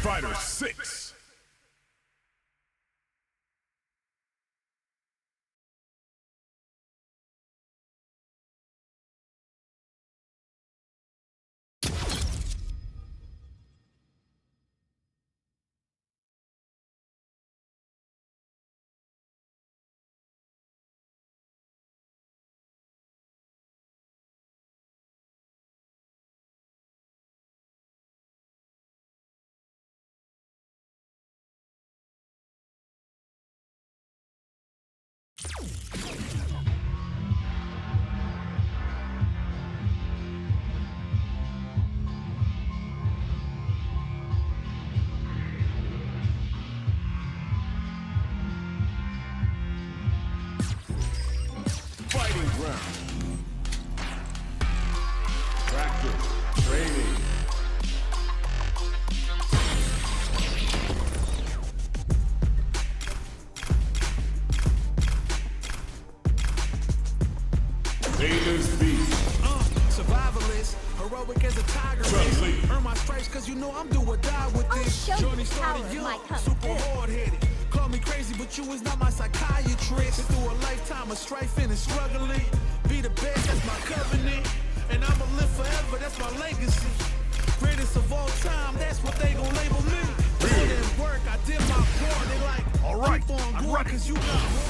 Fighter 6. Fighting round. Practice. Training. Famous beast. Survivalist, heroic as a tiger. Chun-Li. Earn my stripes cause you know I'm do or die with I'll this. show you Journey the power started of young, my cup. super hard-headed. Call me crazy, but you is not my psychiatrist. Been through a lifetime of strife and struggling. Be the best, that's my covenant. And I'ma live forever, that's my legacy. Greatest of all time, that's what they gon' label me. Put in work, I did my part. They like, All right, keep on I'm going ready. cause you got more.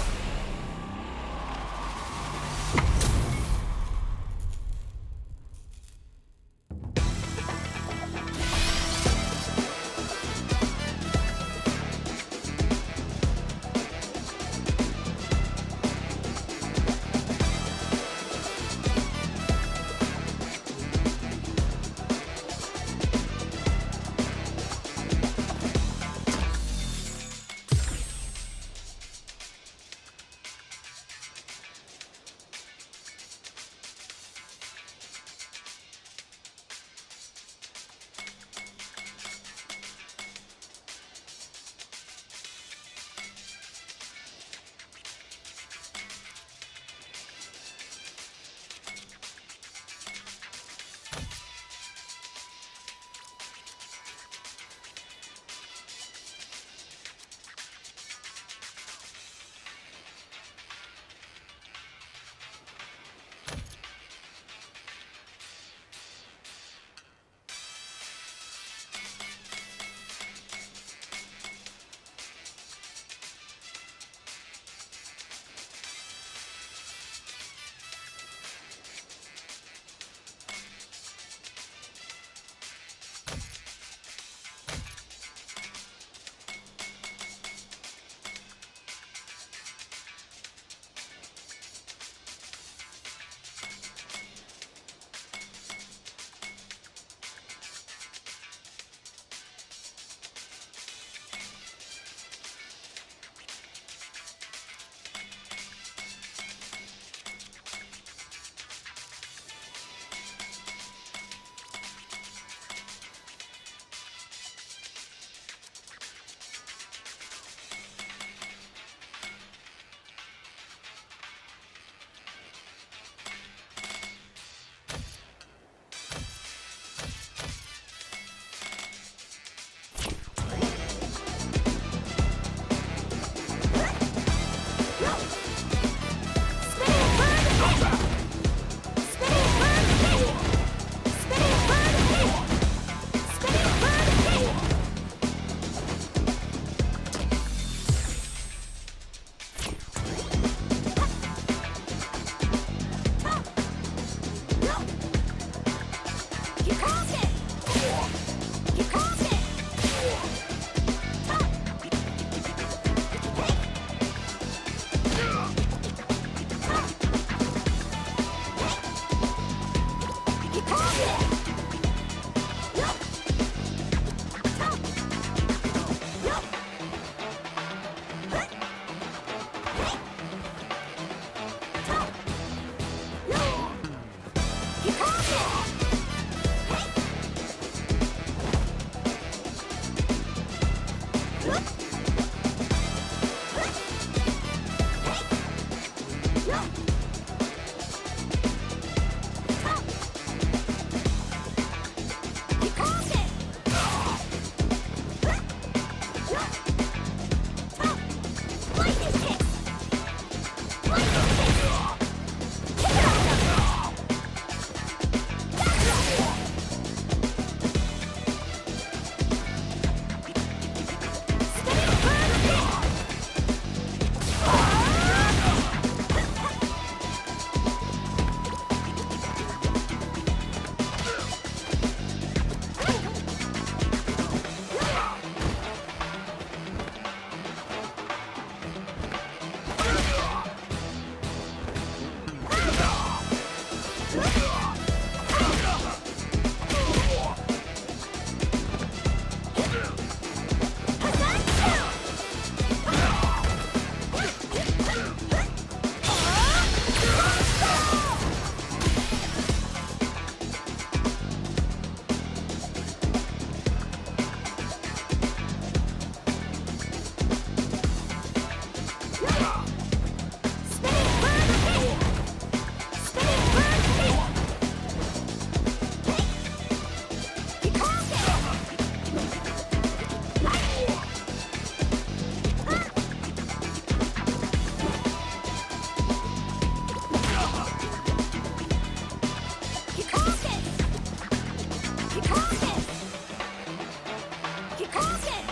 Kikoken!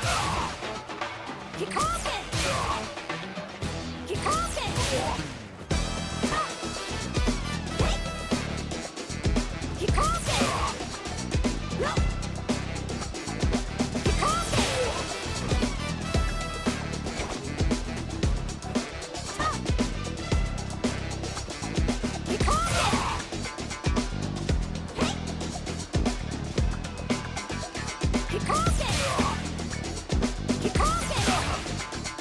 Kikoken! Kikoken! Kikoken! No! Kikoken! Kikoken! Hey! Kikoken! Kikoken!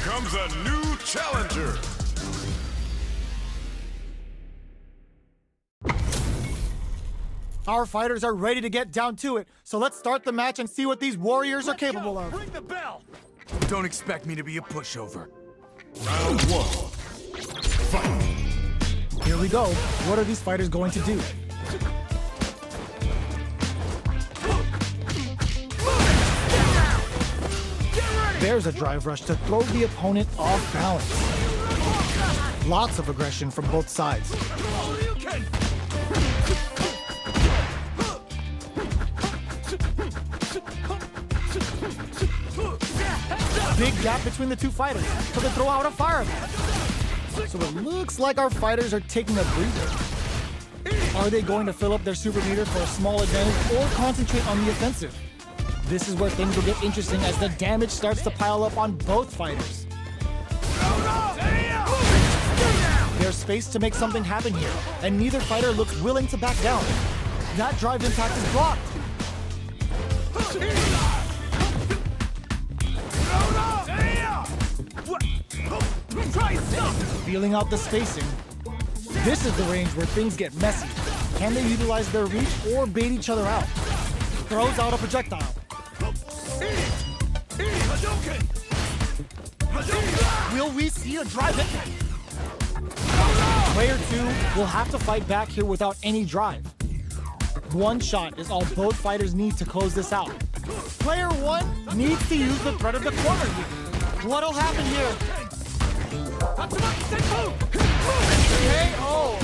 comes a new challenger. Our fighters are ready to get down to it, so let's start the match and see what these warriors are capable of. Ring the bell. Don't expect me to be a pushover. Round one. Fight. Here we go. What are these fighters going to do? There's a drive rush to throw the opponent off balance. Lots of aggression from both sides. Big gap between the two fighters, so they throw out a Fire Ball. So it looks like our fighters are taking a breather. Are they going to fill up their super meter for a small advantage or concentrate on the offensive? This is where things will get interesting as the damage starts to pile up on both fighters. There's space to make something happen here, and neither fighter looks willing to back down. That drive impact is blocked. Feeling out the spacing. This is the range where things get messy. Can they utilize their reach or bait each other out? Throws out a projectile. Will we see a drive hit? Player 2 will have to fight back here without any drive. One shot is all both fighters need to close this out. Player 1 needs to use the threat of the corner here. What'll happen here? KO!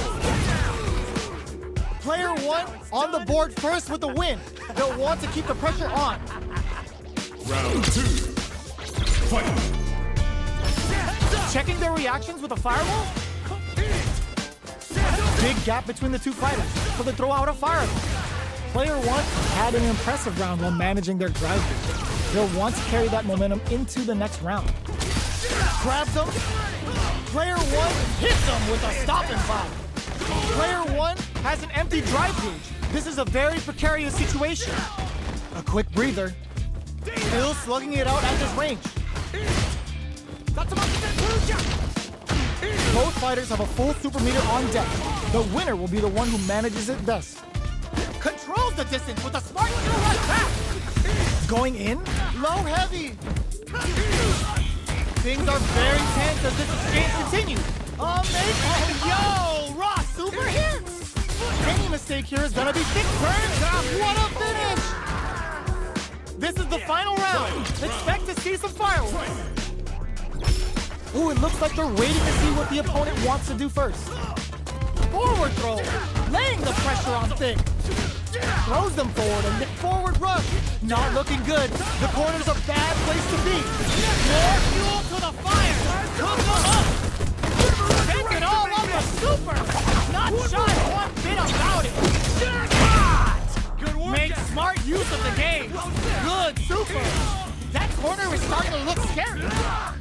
Player 1 on the board first with the win. They'll want to keep the pressure on. Round 2. Fight. Checking their reactions with a fireball? Big gap between the two fighters, so they throw out a fireball. Player 1 had an impressive round while managing their drive lead. They'll want to carry that momentum into the next round. Grabs him. Player 1 hits him with a stopping bomb. Player 1 has an empty drive gauge. This is a very precarious situation. A quick breather. Still slugging it out at this range. Both fighters have a full super meter on deck. The winner will be the one who manages it best. Controls the distance with a smart little right back. Going in, low heavy. Things are very tense as this exchange continues. Yo, raw super hits. Any mistake here is gonna be thick burns. What a finish! This is the final round. Expect to see some fireworks. Ooh, it looks like they're waiting to see what the opponent wants to do first. Forward throw, laying the pressure on Thick. Throws them forward and forward rush. Not looking good. The corner's a bad place to be. More fuel to the fire. Cook them up. Spend it all on the super. Not shy one bit about it. Good work. Make smart use of the game. Good super. That corner is starting to look scary.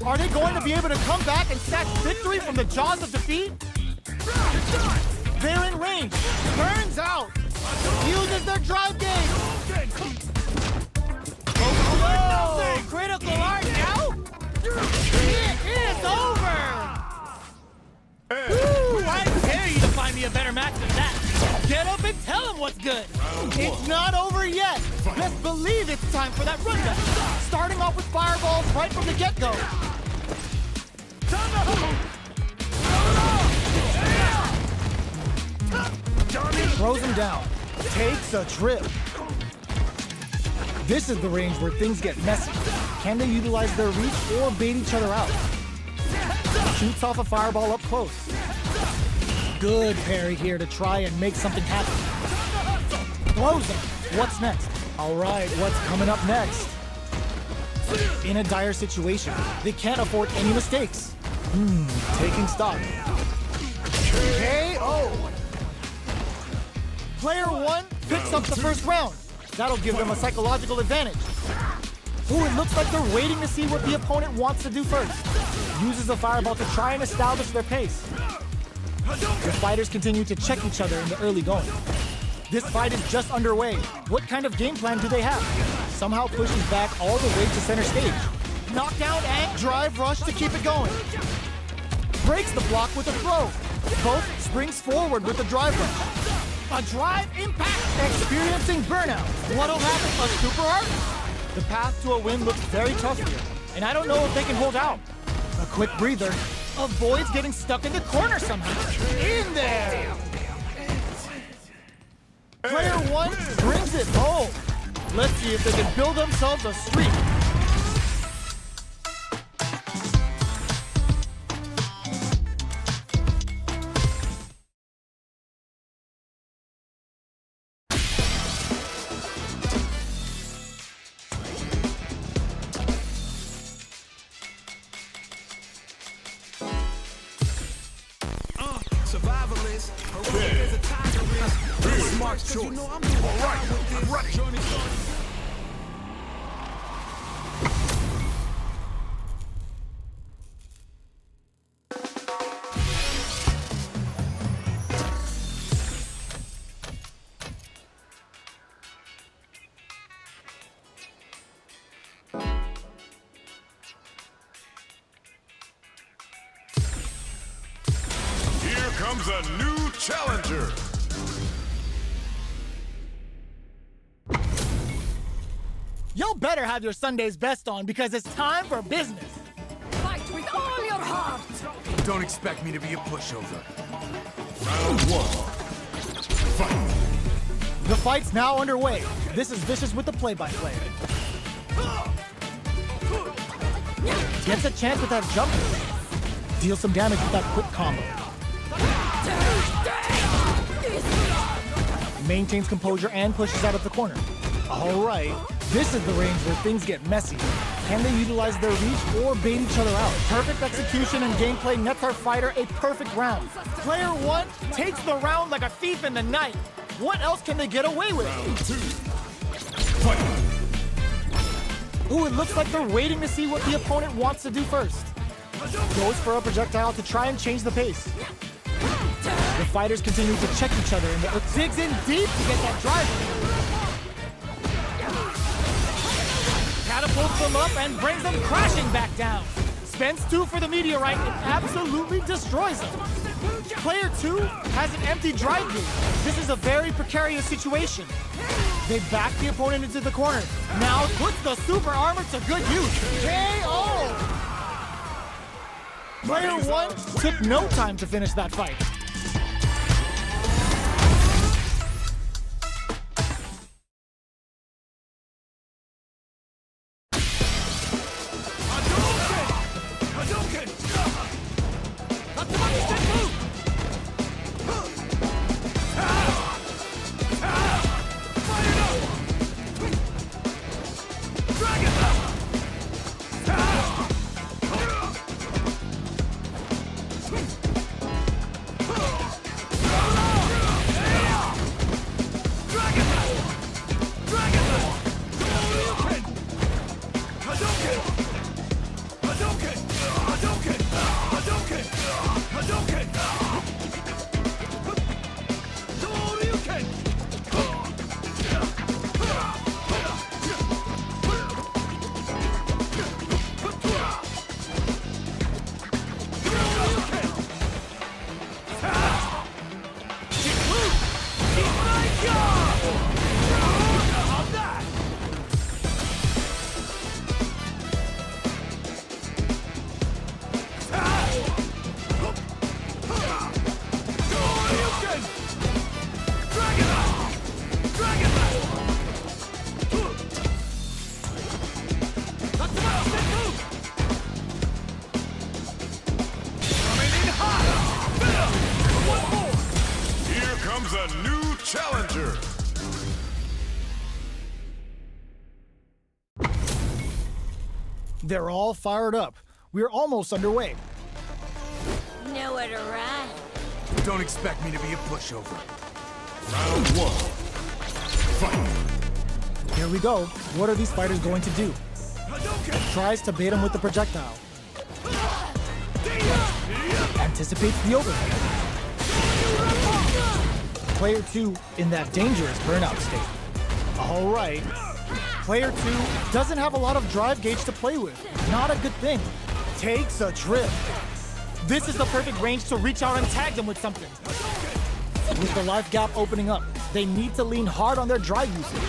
Are they going to be able to come back and snatch victory from the jaws of defeat? They're in range. Burns out. Uses their drive game. Oh, critical art now? It is over. Ooh, I dare you to find me a better match than that. Get up and tell him what's good. It's not over yet. Best believe it's time for that rundown. Starting off with fireballs right from the get-go. Throws him down. Takes a trip. This is the range where things get messy. Can they utilize their reach or bait each other out? Shoots off a fireball up close. Good parry here to try and make something happen. Throws him. What's next? All right, what's coming up next? In a dire situation, they can't afford any mistakes. Taking stock. KO. Player one picks up the first round. That'll give them a psychological advantage. Ooh, it looks like they're waiting to see what the opponent wants to do first. Uses the fireball to try and establish their pace. The fighters continue to check each other in the early going. This fight is just underway. What kind of game plan do they have? Somehow pushes back all the way to center stage. Knockdown and drive rush to keep it going. Breaks the block with a throw. Both springs forward with a drive rush. A drive impact. Experiencing burnout. What'll happen? A super art? The path to a win looks very tough here, and I don't know if they can hold out. A quick breather. Avoids getting stuck in the corner somehow. In there! Player one brings it home. Let's see if they can build themselves a streak. Survivalist, heroic as a tiger is. Smart choice. You know I'm doing all right with this. Ready. Comes a new challenger. Y'all better have your Sunday's best on because it's time for business. Fight with all your heart! Don't expect me to be a pushover. Round one. Fight. The fight's now underway. This is Vicious with the play-by-play. Gets a chance with that jump. Deals some damage with that quick combo. Maintains composure and pushes out of the corner. All right, this is the range where things get messy. Can they utilize their reach or bait each other out? Perfect execution and gameplay nets our fighter a perfect round. Player one takes the round like a thief in the night. What else can they get away with? Round two. Fight. Ooh, it looks like they're waiting to see what the opponent wants to do first. Goes for a projectile to try and change the pace. The fighters continue to check each other, and the digs in deep to get that drive. Catapults them up and brings them crashing back down. Spends 2 for the meteorite and absolutely destroys them. Player 2 has an empty drive gauge. This is a very precarious situation. They back the opponent into the corner. Now puts the super armor to good use. KO! Player 1 took no time to finish that fight. A new challenger. They're all fired up. We're almost underway. Nowhere to run. Don't expect me to be a pushover. Round 1. Fight. Here we go. What are these fighters going to do? Tries to bait him with the projectile. Anticipates the overhead. Player 2 in that dangerous burnout state. All right. Player 2 doesn't have a lot of drive gauge to play with. Not a good thing. Takes a trip. This is the perfect range to reach out and tag them with something. With the life gap opening up, they need to lean hard on their drive usage.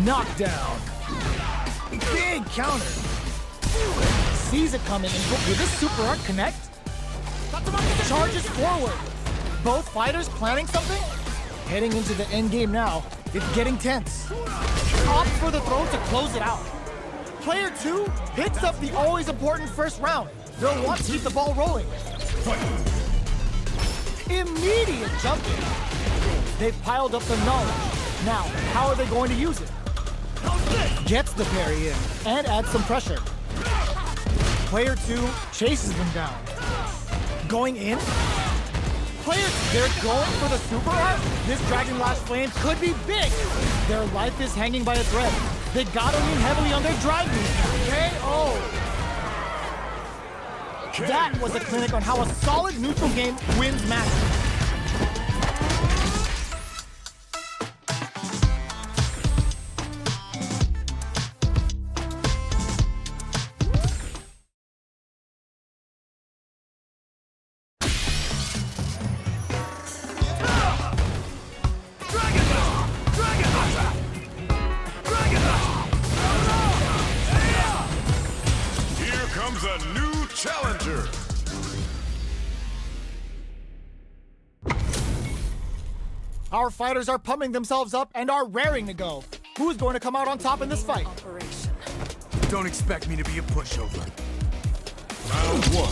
Knockdown. Big counter. Sees it coming and will this super art connect? Charges forward. Both fighters planning something? Heading into the end game now. It's getting tense. Opt for the throw to close it out. Player 2 picks up the always important first round. They'll want to keep the ball rolling. Immediate jumping. They've piled up the knowledge. Now, how are they going to use it? Gets the parry in and adds some pressure. Player 2 chases them down. Going in? They're going for the super art? This Dragon Lash Flame could be big. Their life is hanging by a thread. They gotta lean heavily on their drive moves. KO! That was a clinic on how a solid neutral game wins matches. A new challenger. Our fighters are pumping themselves up and are raring to go. Who's going to come out on top in this fight? Operation. Don't expect me to be a pushover. Round 1.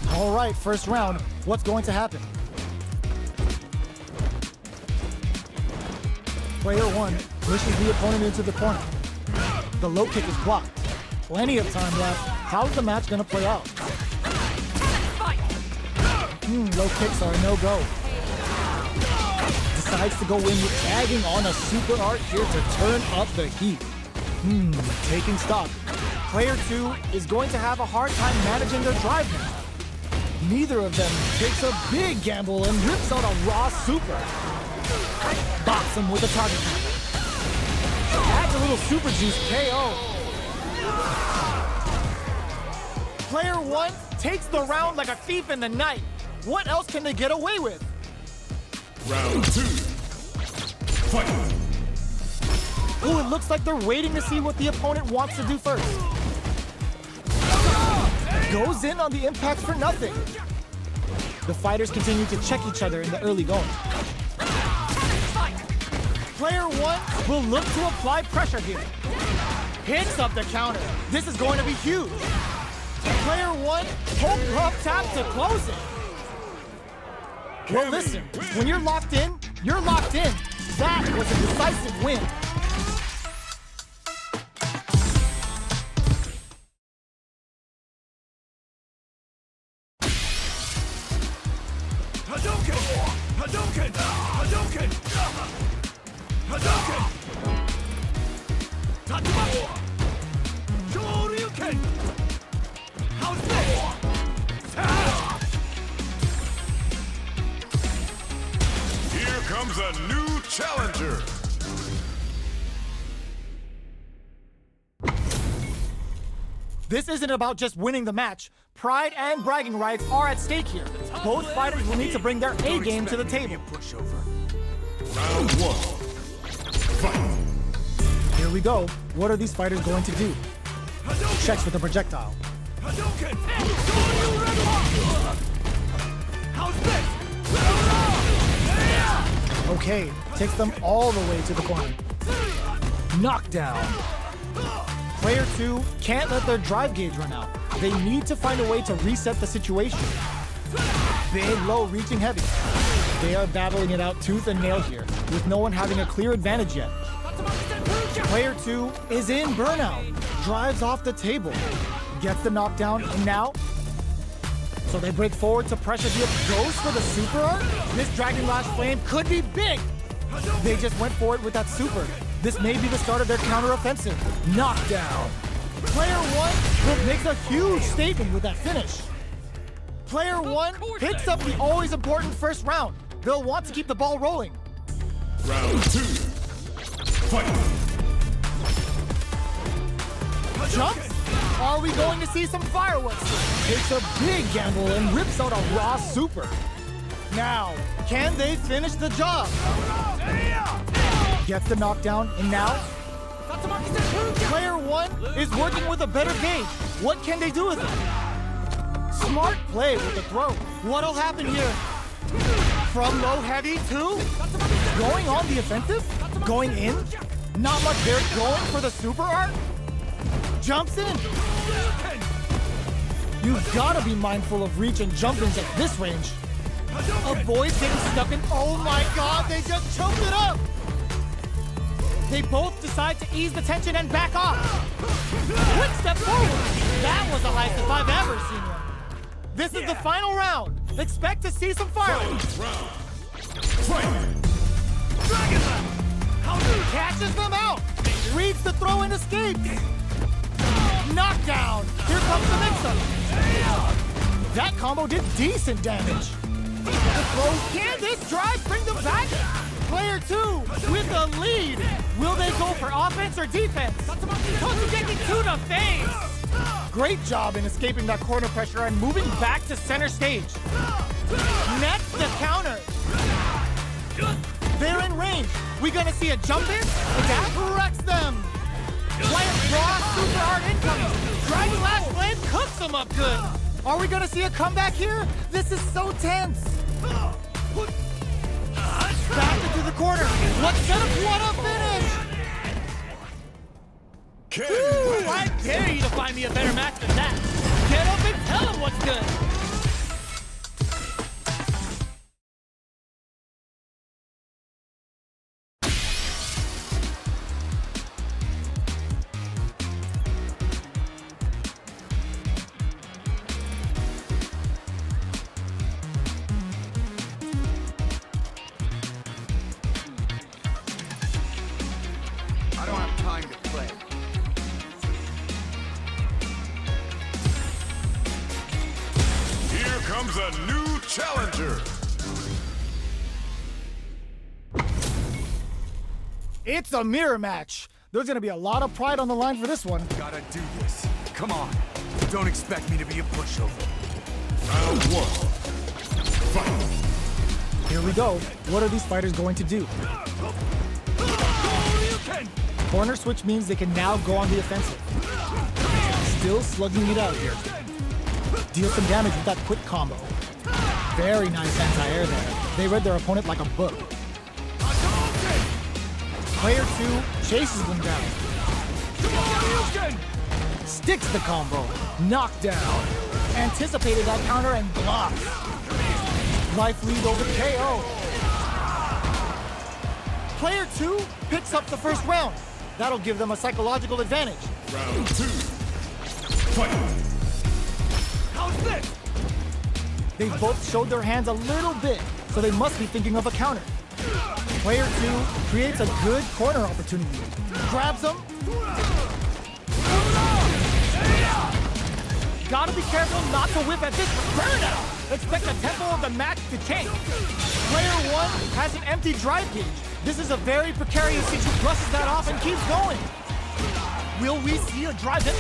Fight. All right, first round. What's going to happen? Player 1 pushes the opponent into the corner. The low kick is blocked. Plenty of time left. How's the match gonna play out? Low kicks are a no-go. Decides to go in with tagging on a super art here to turn up the heat. Taking stock. Player 2 is going to have a hard time managing their drive now. Neither of them takes a big gamble and rips out a raw super. Bops him with a target counter. Adds a little super juice KO. Player one takes the round like a thief in the night. What else can they get away with? Round 2. Fight. Ooh, it looks like they're waiting to see what the opponent wants to do first. Goes in on the impact for nothing. The fighters continue to check each other in the early going. Player one will look to apply pressure here. Hits up the counter. This is going to be huge. Player one, hope up tap to close it. Well, listen, when you're locked in, you're locked in. That was a decisive win. Hadouken! Hadouken! Hadouken! Hadouken! Tatsumaki! Shoryuken! How's this? Here comes a new challenger. This isn't about just winning the match. Pride and bragging rights are at stake here. Both fighters will need to bring their A game to the table. Round 1. Fight. Here we go. What are these fighters going to do? Checks with the projectile. Hadouken! How's this? Okay, takes them all the way to the corner. Knockdown. Player two can't let their drive gauge run out. They need to find a way to reset the situation. Big, low, reaching heavy. They are battling it out tooth and nail here, with no one having a clear advantage yet. Player two is in burnout. Drives off the table. Gets the knockdown, and now? So they break forward to pressure the goes for the super art? This Dragon Lash Flame could be big! They just went for it with that super. This may be the start of their counter-offensive. Knockdown. Player one makes a huge statement with that finish. Player one picks up the always important first round. They'll want to keep the ball rolling. Round 2. Fight. Jumps? Are we going to see some fireworks? Takes a big gamble and rips out a raw super. Now, can they finish the job? Gets the knockdown, and now? Player one is working with a better gauge. What can they do with it? Smart play with the throw. What'll happen here? From low heavy to? Going on the offensive? Going in? Not much there, going for the super art? Jumps in. You've gotta be mindful of reach and jump-ins at this range. Avoids getting stuck in, oh my god, they just choked it up! They both decide to ease the tension and back off. Quick step forward. That was the highest if I've ever seen one. This is the final round. Expect to see some fireworks. Catches them out. Reads the throw and escapes. Knockdown. Here comes the mix-up. That combo did decent damage. The throw, can this drive bring them back? Player two with the lead. Will they go for offense or defense? Totsugeki to the face. Great job in escaping that corner pressure and moving back to center stage. Next, the counter. They're in range. We gonna see a jump in? That wrecks them. Player draw super hard incoming. Dragon Lash Flame cooks them up good. Are we gonna see a comeback here? This is so tense. Back into the corner. Let's set up what a finish. Ooh, I dare you to find me a better match than that. Get up and tell him what's good. I don't have time to play. Here comes a new challenger. It's a mirror match. There's gonna be a lot of pride on the line for this one. Gotta do this. Come on. Don't expect me to be a pushover. Round 1. Fight. Here we go. What are these fighters going to do? Corner switch means they can now go on the offensive. Still slugging it out here. Deal some damage with that quick combo. Very nice anti-air there. They read their opponent like a book. Player 2 chases them down. Sticks the combo. Knockdown. Anticipated that counter and blocks. Life lead over KO. Player 2 picks up the first round. That'll give them a psychological advantage. Round 2. Fight. How's this? They both showed their hands a little bit, so they must be thinking of a counter. Player 2 creates a good corner opportunity. Grabs him. Gotta be careful not to whip at this burnout. Expect the tempo of the match to change. Player 1 has an empty drive gauge. This is a very precarious situation. Brushes that off and keeps going. Will we see a drive in?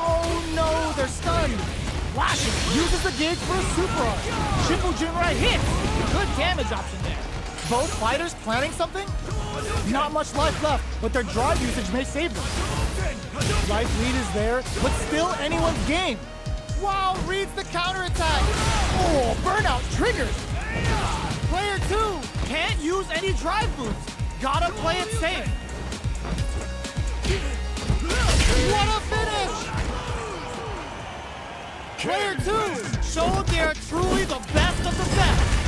Oh no, they're stunned. Flashes, uses the gauge for a super arc. Shippujinrai hits. Good damage option there. Both fighters planning something? Not much life left, but their drive usage may save them. Life lead is there, but still anyone's game. Wow, reads the counterattack. Oh, burnout triggers. Player 2 can't use any drive boosts. Gotta play it safe. What a finish! Player 2 showed they are truly the best of the best.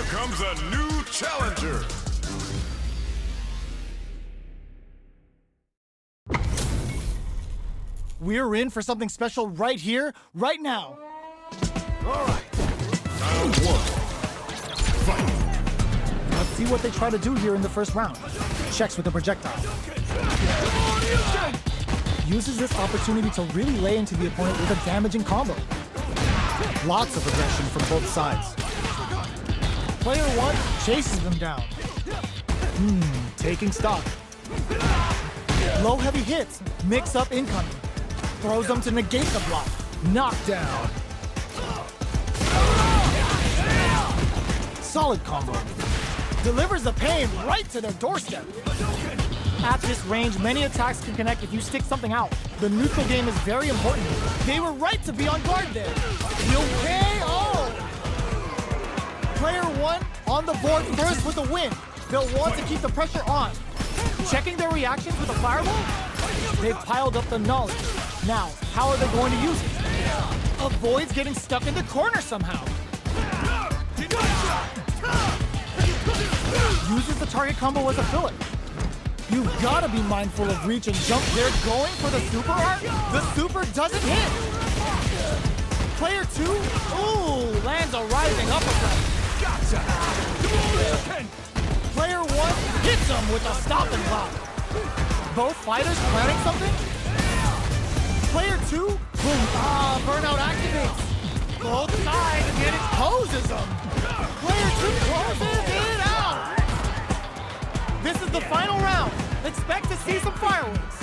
Comes a new challenger. We're in for something special right here, right now. All right. Round one. Fight. Let's see what they try to do here in the first round. Checks with the projectile. Uses this opportunity to really lay into the opponent with a damaging combo. Lots of aggression from both sides. Player one chases them down. Taking stock. Low heavy hits, mix up incoming. Throws them to negate the block. Knockdown. Solid combo. Delivers the pain right to their doorstep. At this range, many attacks can connect if you stick something out. The neutral game is very important. They were right to be on guard there. You'll KO! Player one on the board first with the win. They'll want to keep the pressure on. Checking their reactions with a fireball? They've piled up the knowledge. Now, how are they going to use it? Avoids getting stuck in the corner somehow. Uses the target combo as a filler. You've got to be mindful of reach and jump. They're going for the super art. The super doesn't hit. Player two, lands a rising uppercut. Gotcha. Player one hits him with a stop and block. Both fighters planning something. Player two, boom, burnout activates. Both sides and it exposes them. Player two closes it out. This is the final round. Expect to see some fireworks.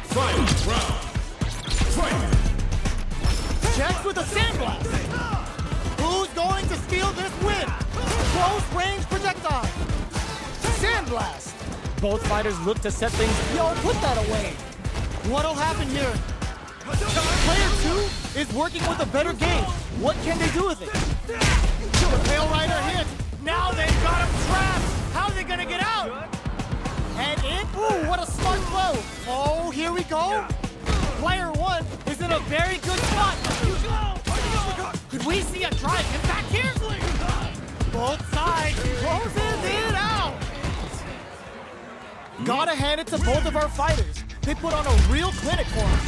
Final round. Fight. Checks with a sandblast. Who's going to steal this win? Close range projectile. Sandblast. Both fighters look to set things. Yo, put that away. What'll happen here? Player two is working with a better game. What can they do with it? The Pale Rider hit. Now they've got him trapped. How are they gonna get out? And in. Ooh, what a smart blow. Oh, here we go. Player one is in a very good spot. Could we see a drive impact here? Both sides closes it out. Gotta hand it to both of our fighters. They put on a real clinic for us.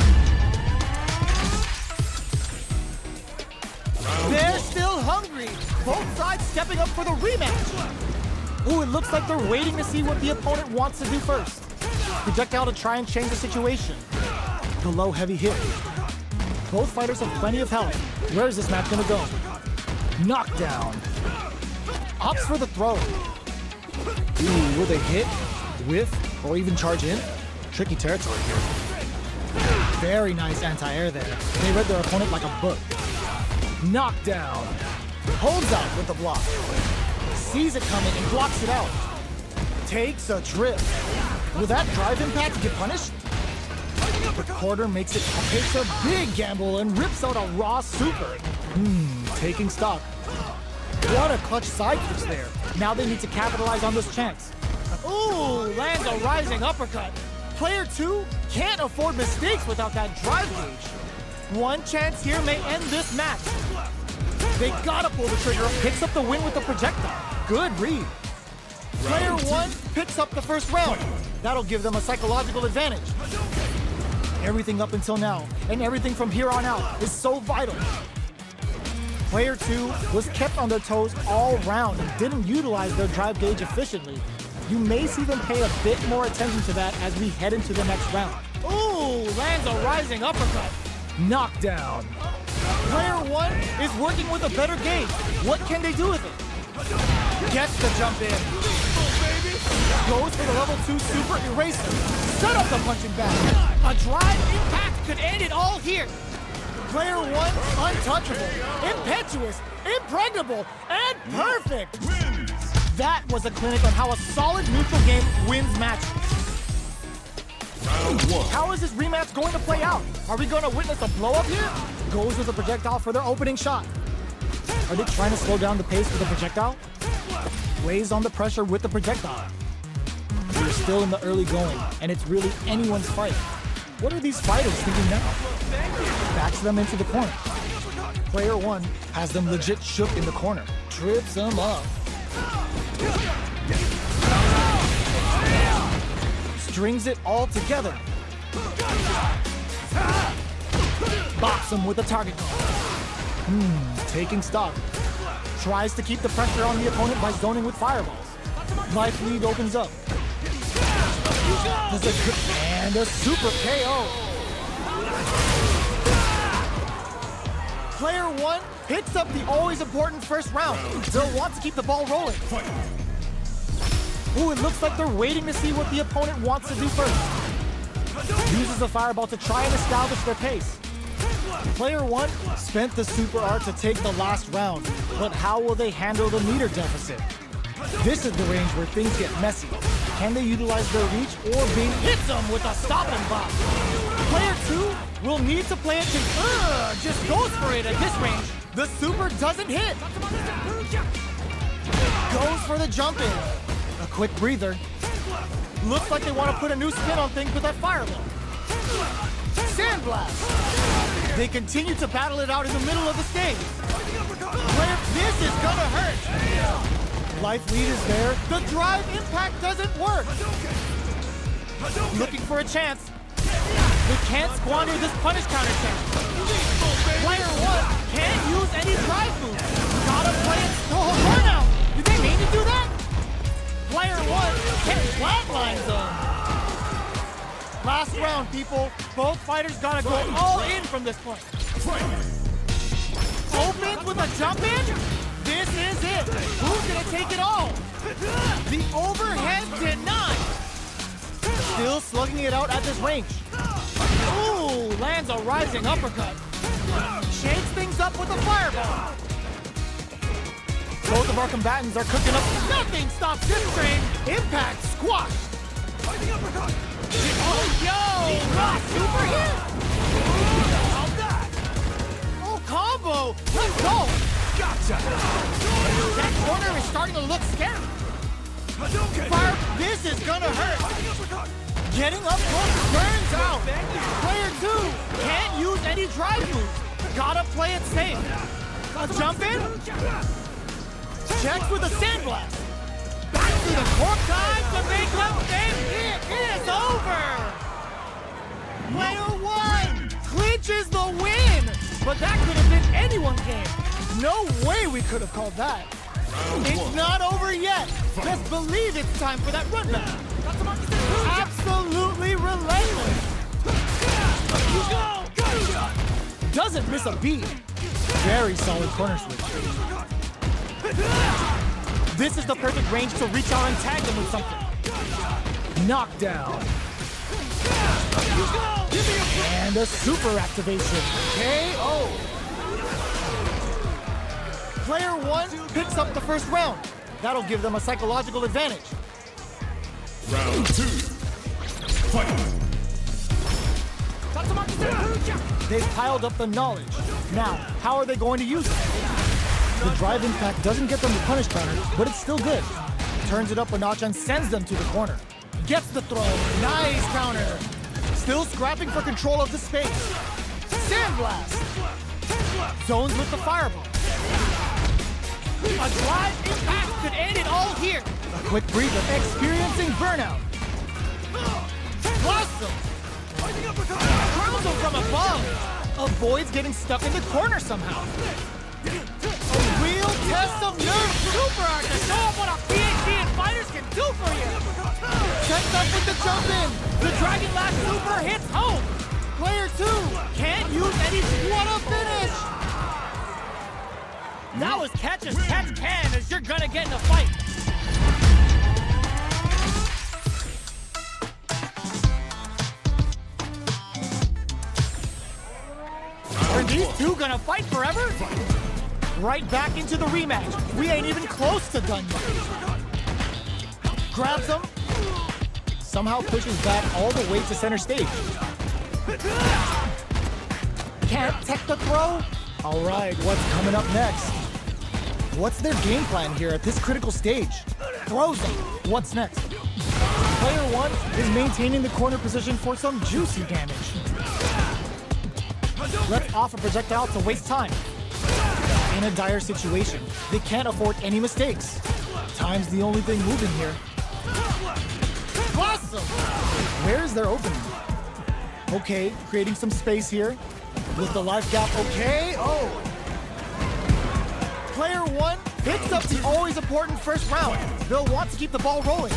They're still hungry. Both sides stepping up for the rematch. Ooh, it looks like they're waiting to see what the opponent wants to do first. Projectile to try and change the situation. The low heavy hit. Both fighters have plenty of health. Where is this match gonna go? Knockdown. Opts for the throw. Ooh, will they hit, whiff, or even charge in? Tricky territory here. Very nice anti-air there. They read their opponent like a book. Knockdown. Holds out with the block. Sees it coming and blocks it out. Takes a trip. Will that drive impact get punished? The quarter takes a big gamble and rips out a raw super. Taking stock. What a clutch side switch there. Now they need to capitalize on this chance. Ooh, lands a rising uppercut. Player 2 can't afford mistakes without that drive gauge. One chance here may end this match. They gotta pull the trigger, picks up the win with the projectile. Good read. Player 1 picks up the first round. That'll give them a psychological advantage. Everything up until now, and everything from here on out, is so vital. Player 2 was kept on their toes all round and didn't utilize their drive gauge efficiently. You may see them pay a bit more attention to that as we head into the next round. Ooh, lands a rising uppercut. Knockdown. Player 1 is working with a better gauge. What can they do with it? Gets the jump in. Goes for the level 2 super eraser. Set up the punching bag. A drive impact could end it all here. Player 1, untouchable, impetuous, impregnable, and perfect. That was a clinic on how a solid neutral game wins matches. Round 1. How is this rematch going to play out? Are we going to witness a blow-up here? Goes with a projectile for their opening shot. Are they trying to slow down the pace with the projectile? Lays on the pressure with the projectile. We're still in the early going, and it's really anyone's fight. What are these fighters thinking now? Backs them into the corner. Player 1 has them legit shook in the corner. Trips them up. Strings it all together. Bops him with a target call. Taking stock. Tries to keep the pressure on the opponent by zoning with fireballs. Life lead opens up. And a super KO. Player 1 picks up the always important first round. They'll want to keep the ball rolling. Ooh, it looks like they're waiting to see what the opponent wants to do first. Uses the fireball to try and establish their pace. Player 1 spent the super art to take the last round, but how will they handle the meter deficit? This is the range where things get messy. Can they utilize their reach or Bing hits them with a stopping block? Player 2 will need to play it to just goes for it at this range. The super doesn't hit. Goes for the jump in. A quick breather. Looks like they want to put a new spin on things with that fireball. Sandblast. They continue to battle it out in the middle of the stage. Player, this is gonna hurt. Life lead is there. The drive impact doesn't work. Looking for a chance. They can't squander this punish counter chance. Player 1 can't use any drive moves. Gotta play it. Oh, run out. Did they mean to do that? Player 1 can flatline them. Last round, people. Both fighters gotta go all in from this point. Opens with a jump in. This is it. Who's gonna take it all? The overhead denied. Still slugging it out at this range. Ooh, lands a rising uppercut. Shakes things up with a fireball. Both of our combatants are cooking up. Nothing stops this train. Impact squashed. Oh, yo! Raw super hit! Oh, combo! Let's go! Gotcha! That corner is starting to look scary. Fire, this is gonna hurt. Getting up close, burns out. Player 2 can't use any drive moves. Gotta play it safe. A jump in. Checks with a sandblast. Back to the cork time to make them think it is over. Player 1 clinches the win. But that could have been anyone's game. No way we could have called that. It's not over yet. Just believe it's time for that run back. Absolutely relentless. Doesn't miss a beat. Very solid corner switch. This is the perfect range to reach out and tag them with something. Knockdown. And a super activation. KO. Player one picks up the first round. That'll give them a psychological advantage. Round 2. Fight. They've piled up the knowledge. Now, how are they going to use it? The drive impact doesn't get them the punish counter, but it's still good. Turns it up a notch and sends them to the corner. Gets the throw. Nice counter. Still scrapping for control of the space. Sandblast. Zones with the fireball. A drive impact could end it all here. A quick breather, experiencing burnout. Blossom. Throws him from above. Avoids getting stuck in the corner somehow. A real test of nerve. Super art to show off what a PhD in fighters can do for you. Sets up with the jump in. The Dragon Lash Super hits home. Player two can't use any what a finish. That was catch as catch can, as you're gonna get in a fight. Are these two gonna fight forever? Right back into the rematch. We ain't even close to done yet. Grabs him. Somehow pushes back all the way to center stage. Can't tech the throw? All right, what's coming up next? What's their game plan here at this critical stage? Throws him. What's next? Player one is maintaining the corner position for some juicy damage. Let's off a projectile to waste time. In a dire situation, they can't afford any mistakes. Time's the only thing moving here. Awesome! Where's their opening? Okay, creating some space here. With the life gap, okay. Oh! Player one picks up the always important first round. They'll want to keep the ball rolling.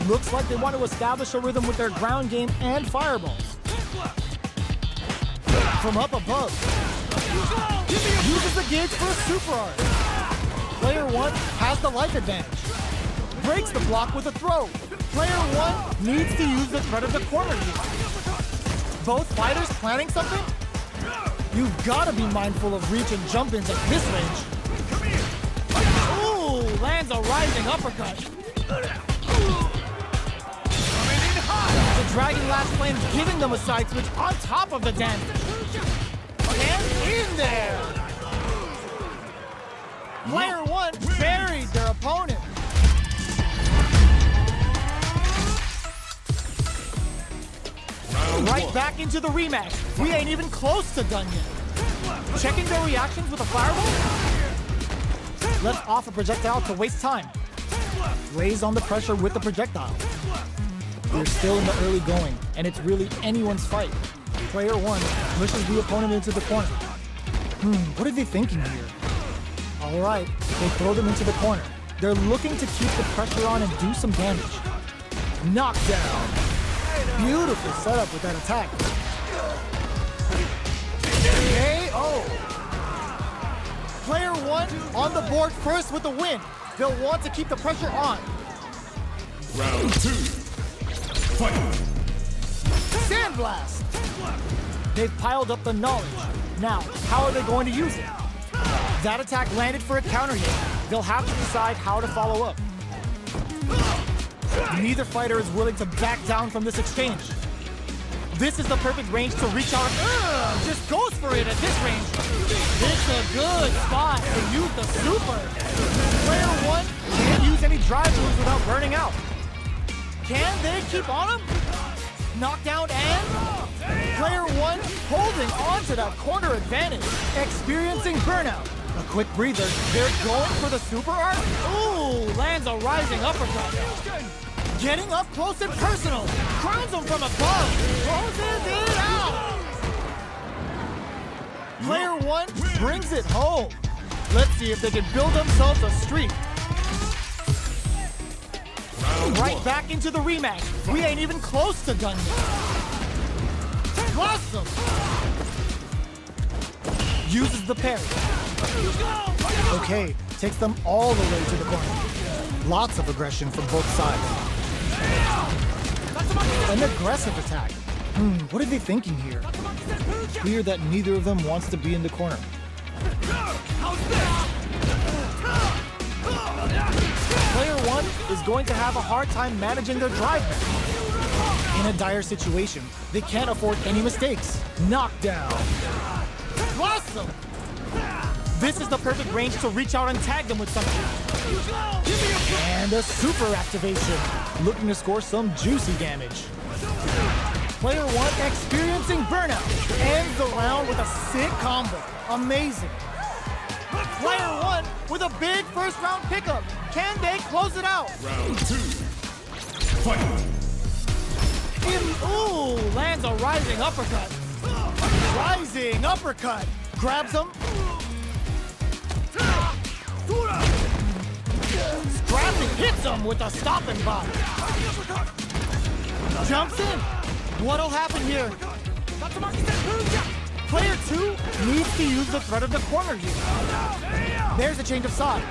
Looks like they want to establish a rhythm with their ground game and fireballs. From up above. Uses the gauge for a super art. Player one has the life advantage. Breaks the block with a throw. Player one needs to use the threat of the corner here. Both fighters planning something? You've got to be mindful of reach and jump-ins at this range. Ooh, lands a rising uppercut. The Dragon Lash Flame's giving them a side switch on top of the damage. And in there! Player one buried their opponent. Right back into the rematch. We ain't even close to done yet. Checking their reactions with a fireball? Let's off a projectile to waste time. Lays on the pressure with the projectile. We're still in the early going, and it's really anyone's fight. Player one pushes the opponent into the corner. What are they thinking here? All right, they throw them into the corner. They're looking to keep the pressure on and do some damage. Knockdown. Beautiful setup with that attack. KO. Player one on the board first with the win. They'll want to keep the pressure on. Round 2. Fight. Sandblast. They've piled up the knowledge. Now, how are they going to use it? That attack landed for a counter hit. They'll have to decide how to follow up. Neither fighter is willing to back down from this exchange. This is the perfect range to reach out. Just goes for it at this range. It's a good spot to use the super. Player one can't use any drive moves without burning out. Can they keep on him? Knockdown and player one holding on to that corner advantage. Experiencing burnout. A quick breather. They're going for the super art. Ooh, lands a rising uppercut. Getting up close and personal. Crowns him from above. Closes it out. Player one brings it home. Let's see if they can build themselves a streak. Right back into the rematch. We ain't even close to done yet. Blossom. Uses the parry. Okay, takes them all the way to the corner. Lots of aggression from both sides. An aggressive attack. What are they thinking here? Clear that neither of them wants to be in the corner. Player 1 is going to have a hard time managing their drive now. In a dire situation, they can't afford any mistakes. Knockdown. Blossom! This is the perfect range to reach out and tag them with something. And a super activation, looking to score some juicy damage. Player 1 experiencing burnout, ends the round with a sick combo. Amazing. Player 1 with a big first round pickup. Can they close it out? Round 2. Fight. Ooh, lands a rising uppercut. Rising uppercut. Grabs him. Scrapping hits him with a stopping body. Jumps in. What'll happen here? Player 2 needs to use the threat of the corner here. There's a change of sides.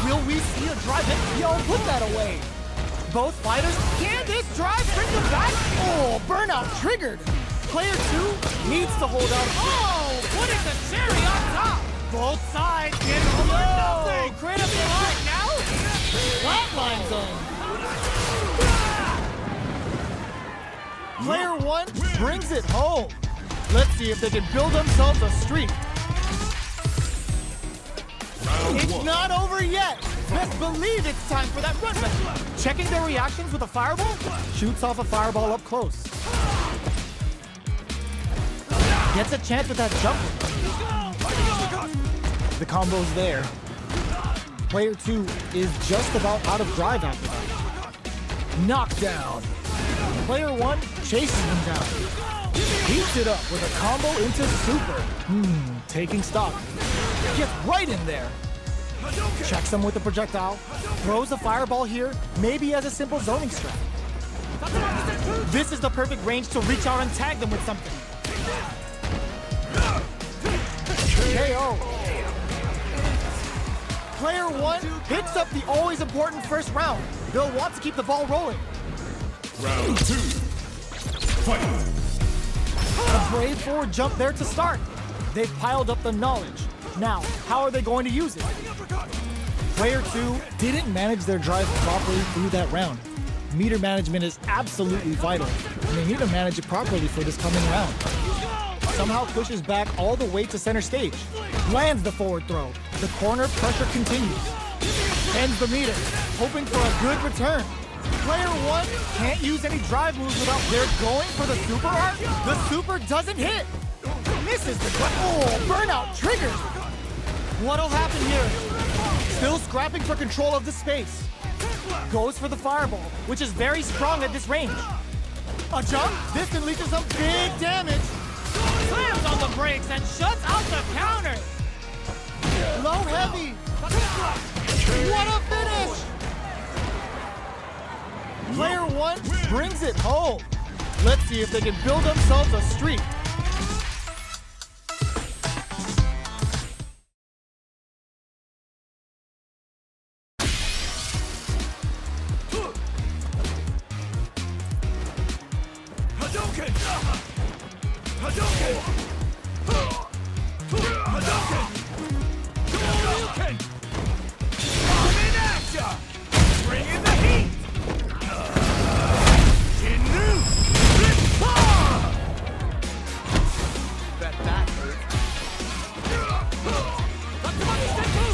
Will we see a drive hit? Yo, put that away. Both fighters, can this drive bring them back? Oh, burnout triggered. Player 2 needs to hold out. Oh, putting the cherry on top. Both sides get nothing. Critical hard now. Flatline zone. Player 1 brings it home. Let's see if they can build themselves a streak. It's not over yet. Best believe it's time for that run back. Checking their reactions with a fireball. Shoots off a fireball up close. Gets a chance with that jump. The combo's there. Player 2 is just about out of drive after that. Knockdown. Player 1 chases him down. Heats it up with a combo into super. Taking stock. Gets right in there. Checks him with the projectile. Throws a fireball here, maybe as a simple zoning strat. This is the perfect range to reach out and tag them with something. KO. Player 1 picks up the always important first round. They'll want to keep the ball rolling. Round 2. Fight. A brave forward jump there to start. They've piled up the knowledge. Now, how are they going to use it? Player 2 didn't manage their drive properly through that round. Meter management is absolutely vital, and they need to manage it properly for this coming round. Somehow pushes back all the way to center stage. Lands the forward throw. The corner pressure continues. Ends the meter, hoping for a good return. Player 1 can't use any drive moves without they're going for the super art. The super doesn't hit. Misses the burnout triggered. What'll happen here? Still scrapping for control of the space. Goes for the fireball, which is very strong at this range. A jump, this can lead to some big damage. Slams on the brakes and shuts out the counter. Low heavy. What a finish! Player 1 brings it home. Let's see if they can build themselves a streak. Hadouken! Hadouken! Hadouken! Hadouken! I'm in action! Bring in the heat! Jinnu! Rippa! Bet that hurt. Tatsumaki Senpu!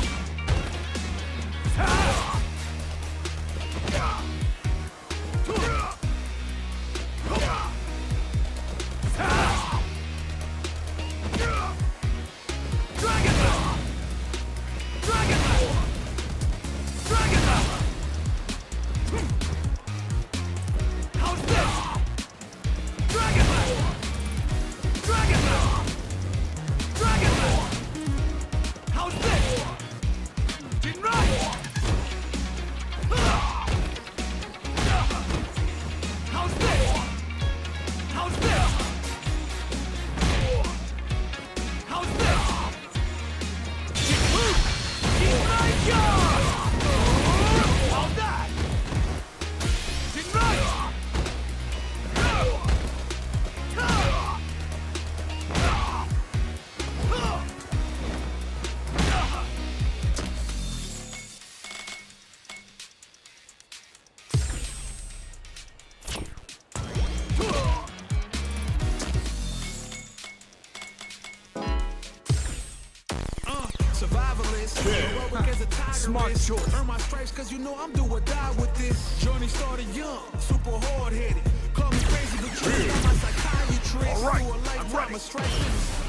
Dragon! Dragon! Dragon! Heroic as a tiger Smart is. choice. Earn my stripes cause you know I'm do or die with this. Journey started young, super hard headed. Call me crazy, but you know my psychiatrist. All right, Do a I'm lifetime ready. of strike finish.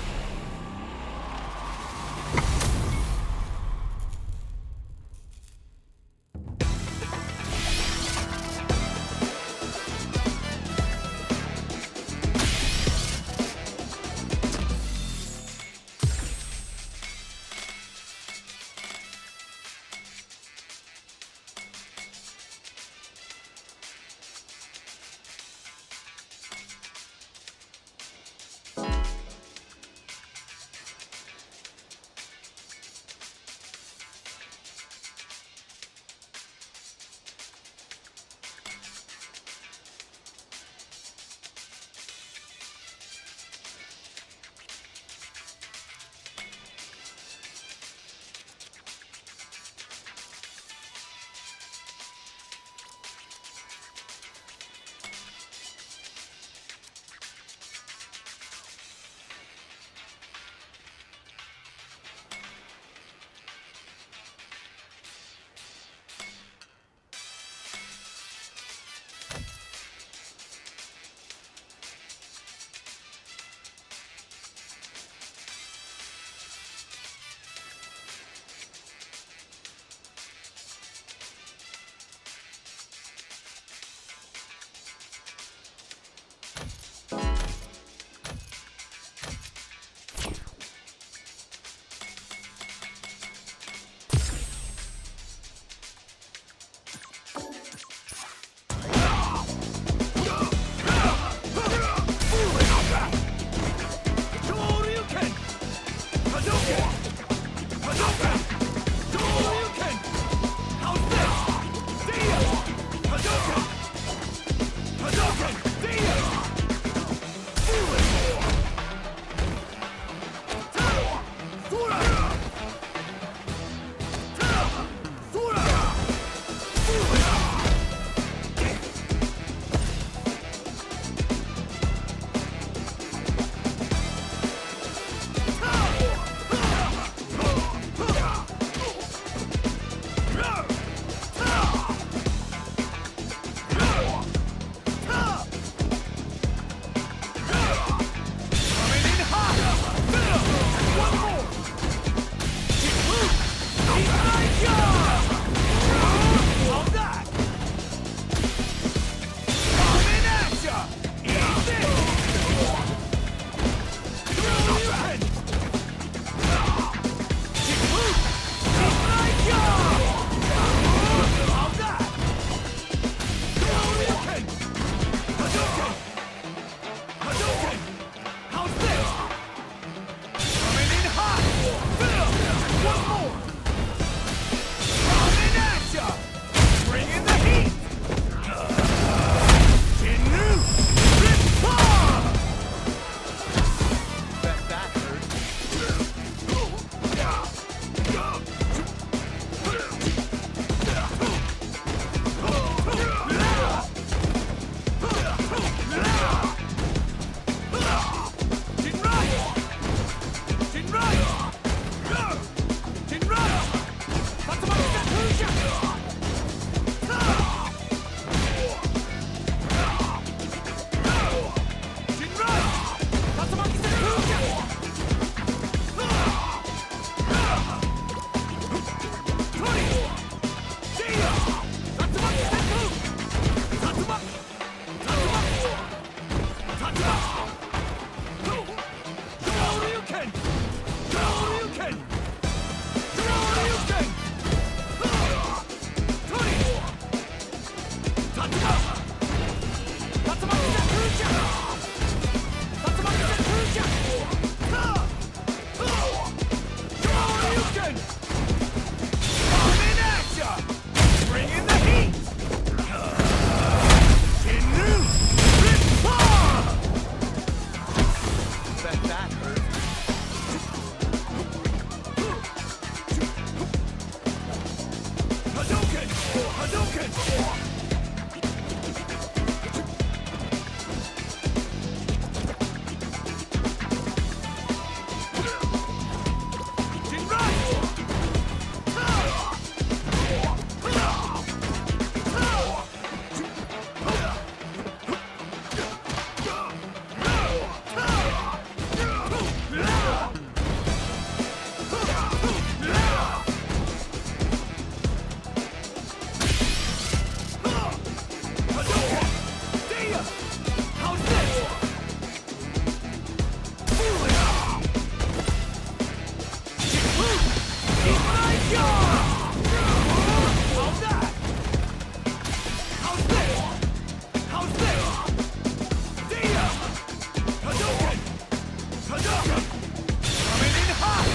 Coming in hot!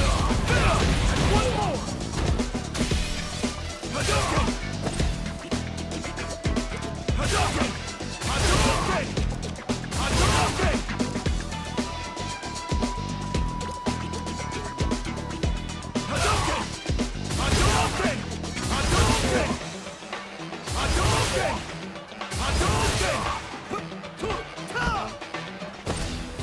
And one more! Hadouken! Hadouken! Hadouken! Hadouken! Hadouken! Hadouken! Hadouken! Hadouken! Hadouken!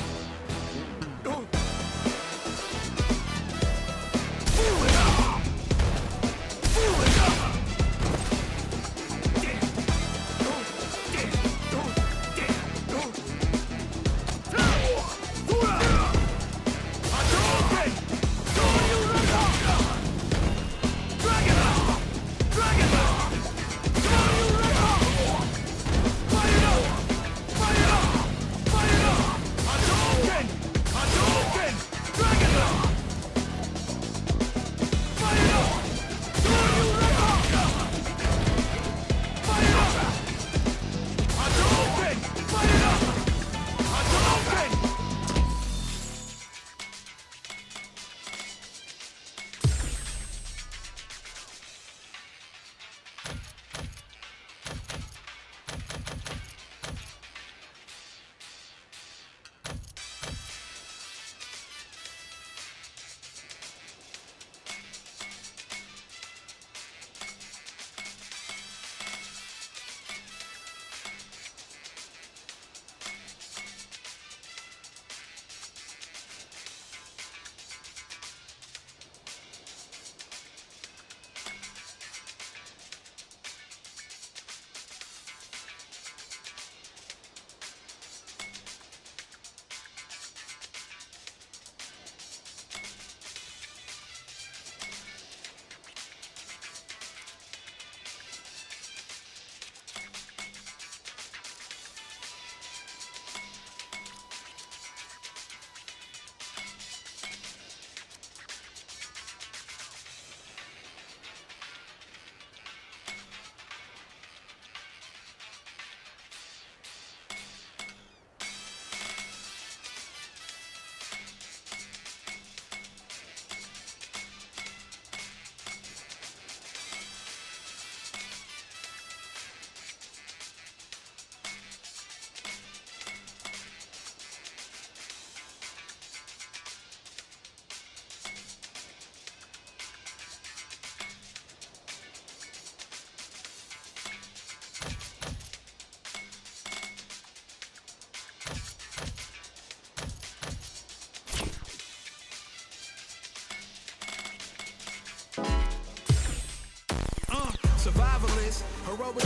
Survivalist, heroic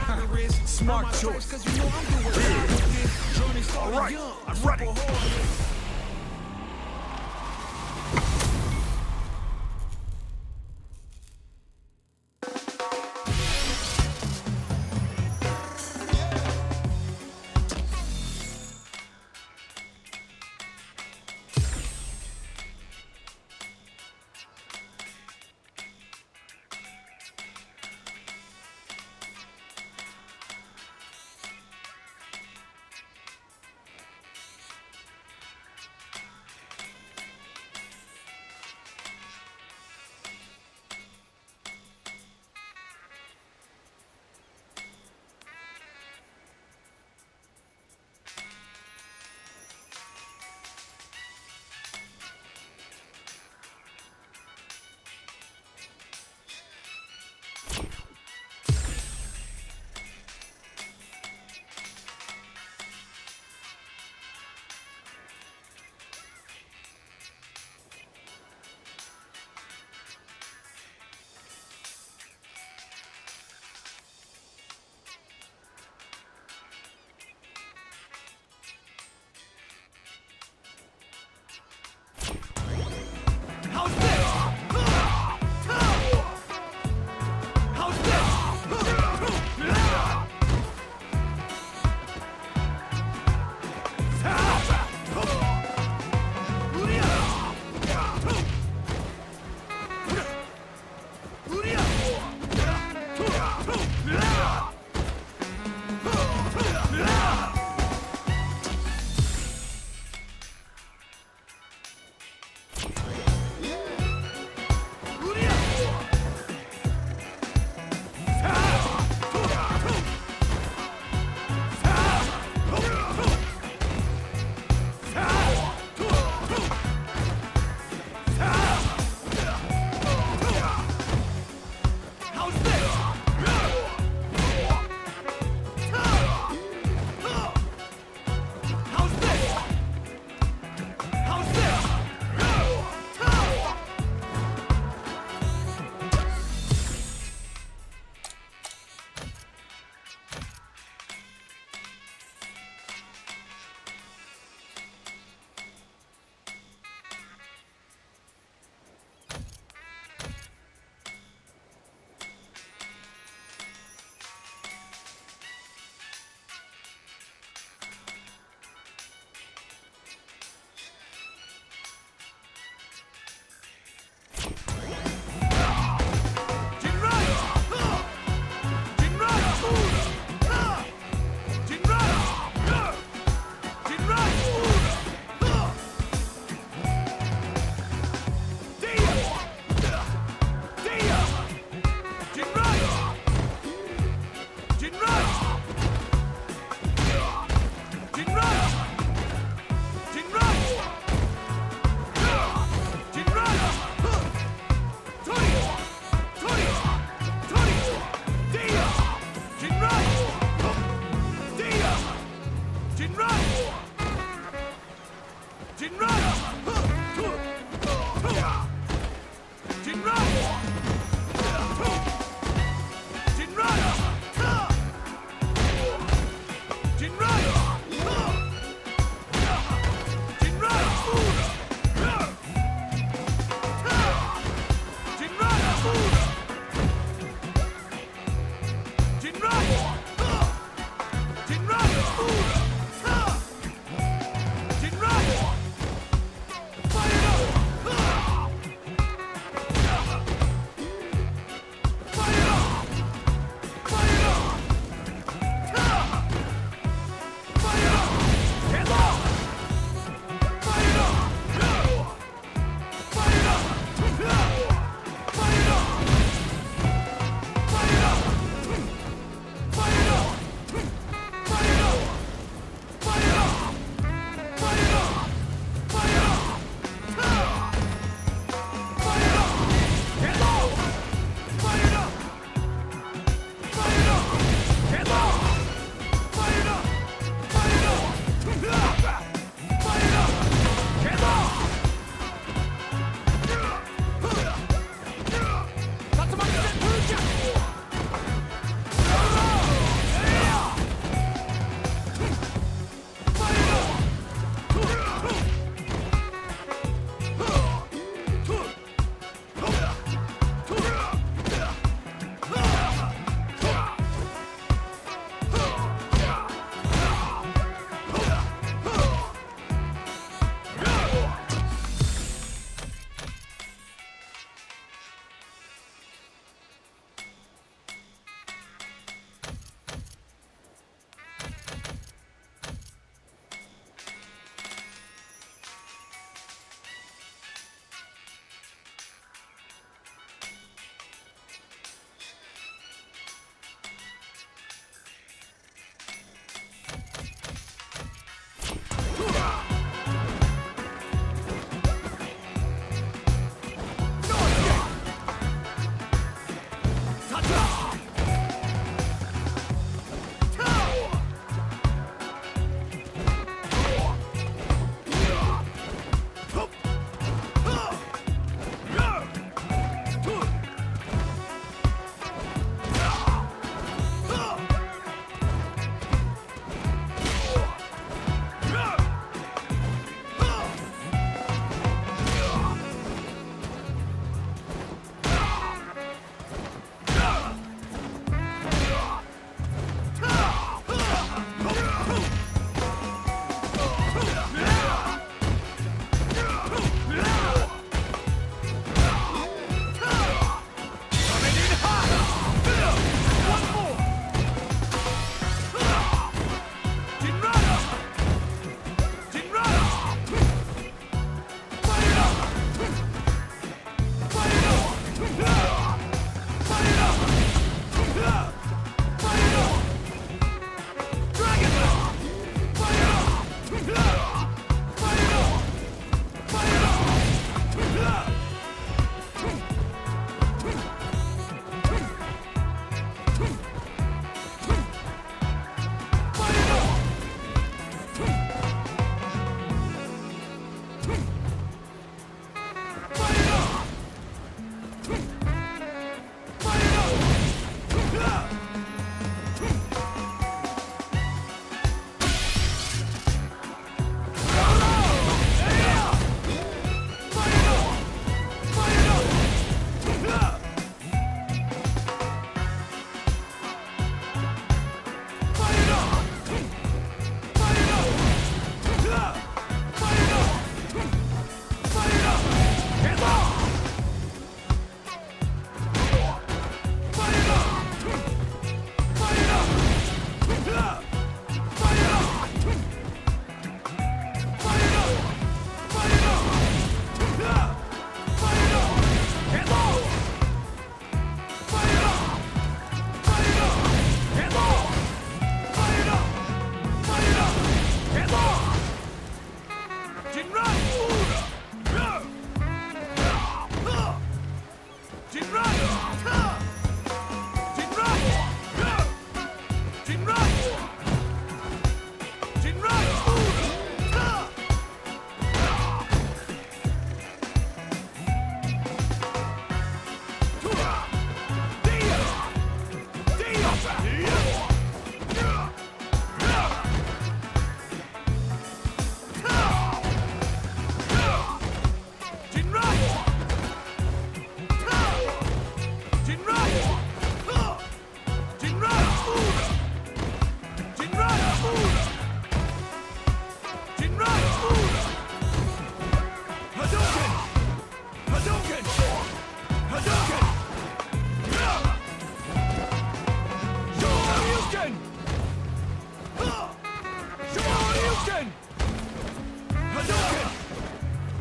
tolerance. Smart choice. Cause you know I'm doing live with this. Journey started All right, young. I'm ready. Super hard.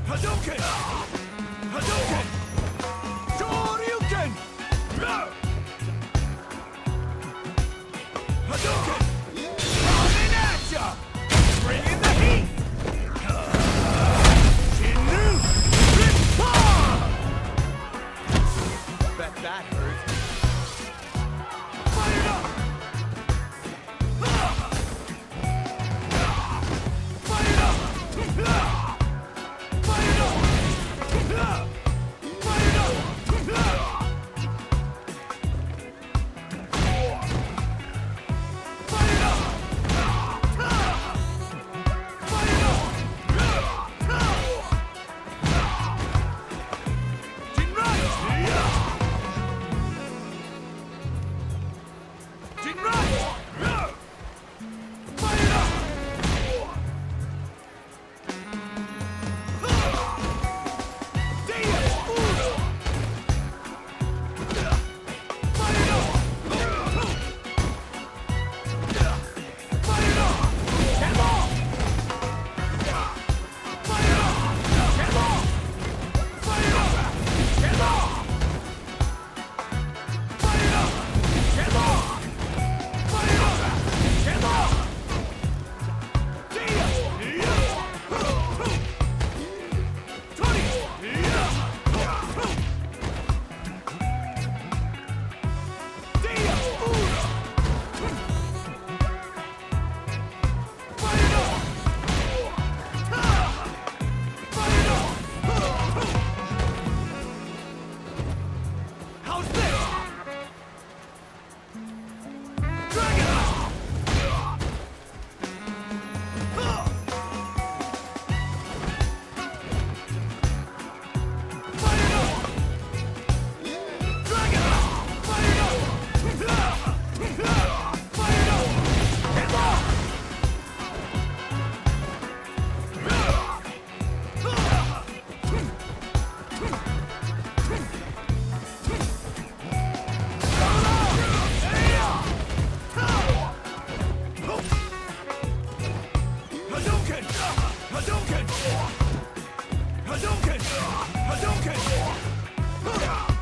Hadouken! Hadouken! Shoryuken! Hadouken! Coming at ya! Bring in the heat! Shinnu! Rip-Paw! Bet that hurt. Fire up! Fire up! Fire up! Fire up! How's this? Dragon! Fire up! Dragon! Fire up! Fire up! Hit off! Hadouken! Hadouken! Hadouken! Hadouken!